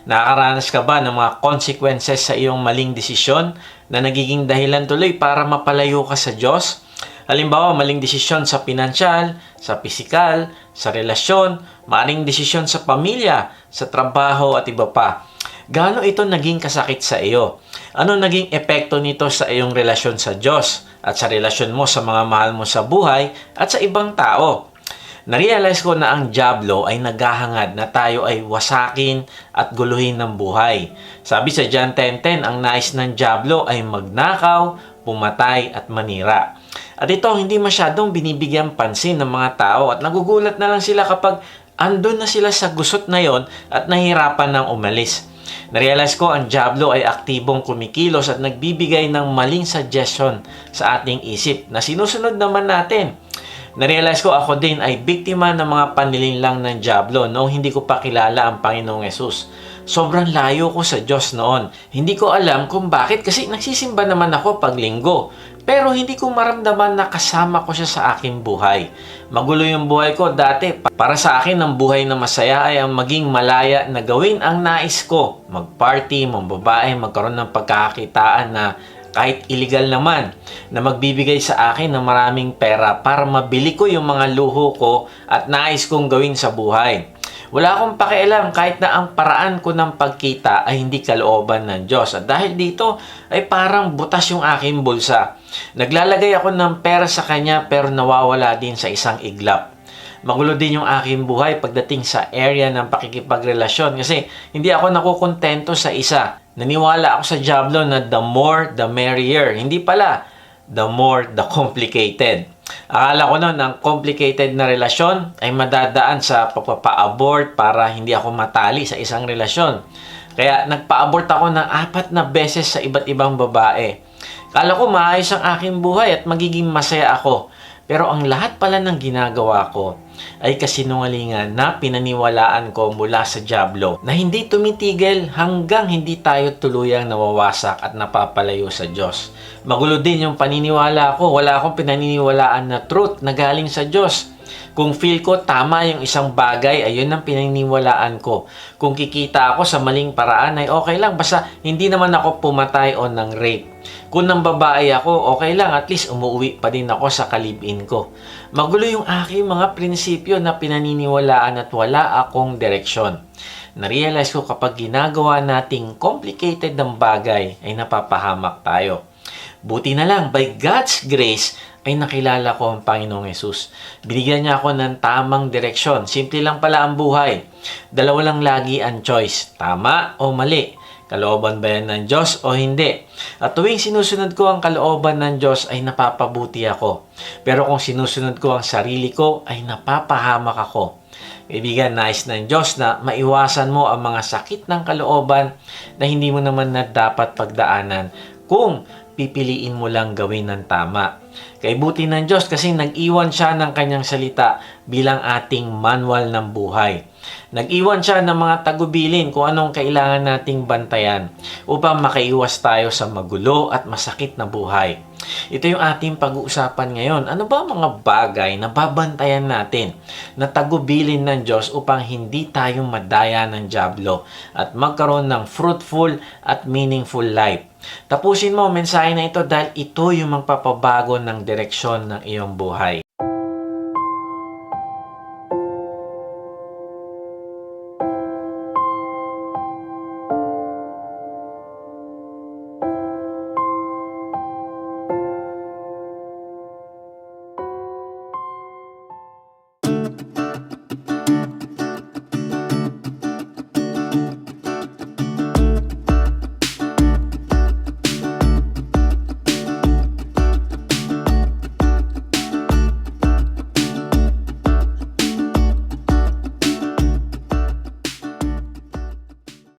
Nakakaranas ka ba ng mga consequences sa iyong maling desisyon na nagiging dahilan tuloy para mapalayo ka sa Diyos? Halimbawa, maling desisyon sa pinansyal, sa pisikal, sa relasyon, maling desisyon sa pamilya, sa trabaho at iba pa. Gaano ito naging kasakit sa iyo? Ano naging epekto nito sa iyong relasyon sa Diyos at sa relasyon mo sa mga mahal mo sa buhay at sa ibang tao? Narealize ko na ang dyablo ay naghahangad na tayo ay wasakin at guluhin ng buhay. Sabi sa John 10:10, ang nais ng dyablo ay magnakaw, pumatay at manira. At ito hindi masyadong binibigyan pansin ng mga tao at nagugulat na lang sila kapag andun na sila sa gusot na yon at nahihirapan ng umalis. Narealize ko ang dyablo ay aktibong kumikilos at nagbibigay ng maling suggestion sa ating isip na sinusunod naman natin. Narealize ko ako din ay biktima ng mga panlilinlang ng dyablo noong hindi ko pa kilala ang Panginoong Yesus. Sobrang layo ko sa Diyos noon. Hindi ko alam kung bakit kasi nagsisimba naman ako pag linggo. Pero hindi ko maramdaman na kasama ko siya sa aking buhay. Magulo yung buhay ko dati. Para sa akin, ang buhay na masaya ay ang maging malaya na gawin ang nais ko. Mag-party, mambabae, magkaroon ng pagkakakitaan na kahit illegal naman, na magbibigay sa akin ng maraming pera para mabili ko yung mga luho ko at nais kong gawin sa buhay. Wala akong pakialam kahit na ang paraan ko ng pagkita ay hindi kalooban ng Diyos. At dahil dito ay parang butas yung aking bulsa. Naglalagay ako ng pera sa Kanya pero nawawala din sa isang iglap. Magulo din yung aking buhay pagdating sa area ng pakikipagrelasyon kasi hindi ako nakukontento sa isa. Naniwala ako sa dyablo na the more, the merrier. Hindi pala, the more, the complicated. Akala ko noon, ang complicated na relasyon ay madadaan sa pagpapa-abort para hindi ako matali sa isang relasyon. Kaya nagpa-abort ako ng 4 na beses sa iba't ibang babae. Akala ko maayos ang aking buhay at magiging masaya ako. Pero ang lahat pala ng ginagawa ko ay kasinungalingan na pinaniwalaan ko mula sa dyablo na hindi tumitigil hanggang hindi tayo tuluyang nawawasak at napapalayo sa Diyos. Magulo din yung paniniwala ko. Wala akong pinaniniwalaan na truth na galing sa Diyos. Kung feel ko tama yung isang bagay, ayun ang pinaniniwalaan ko. Kung kikita ako sa maling paraan ay okay lang. Basta hindi naman ako pumatay o ng rape. Kung nang babae ako, okay lang. At least umuwi pa din ako sa kalibin ko. Magulo yung aking mga prinsipyo na pinaniniwalaan at wala akong direksyon. Narealize ko kapag ginagawa nating complicated ng bagay ay napapahamak tayo. Buti na lang, by God's grace, ay nakilala ko ang Panginoong Yesus. Binigyan niya ako ng tamang direksyon. Simple lang pala ang buhay. Dalawa lang lagi ang choice. Tama o mali. Kalooban ba yan ng Diyos o hindi? At tuwing sinusunod ko ang kalooban ng Diyos ay napapabuti ako. Pero kung sinusunod ko ang sarili ko ay napapahamak ako. Kaibigan, nais ng Diyos na maiwasan mo ang mga sakit ng kalooban na hindi mo naman na dapat pagdaanan kung pipiliin mo lang gawin ng tama. Kay buti ng Diyos kasi nag-iwan siya ng kanyang salita bilang ating manual ng buhay. Nag-iwan siya ng mga tagubilin kung anong kailangan nating bantayan upang makaiwas tayo sa magulo at masakit na buhay. Ito yung ating pag-uusapan ngayon. Ano ba mga bagay na babantayan natin na tagubilin ng Diyos upang hindi tayo madaya ng dyablo at magkaroon ng fruitful at meaningful life? Tapusin mo ang mensahe na ito dahil ito yung magpapabago ng direksyon ng iyong buhay.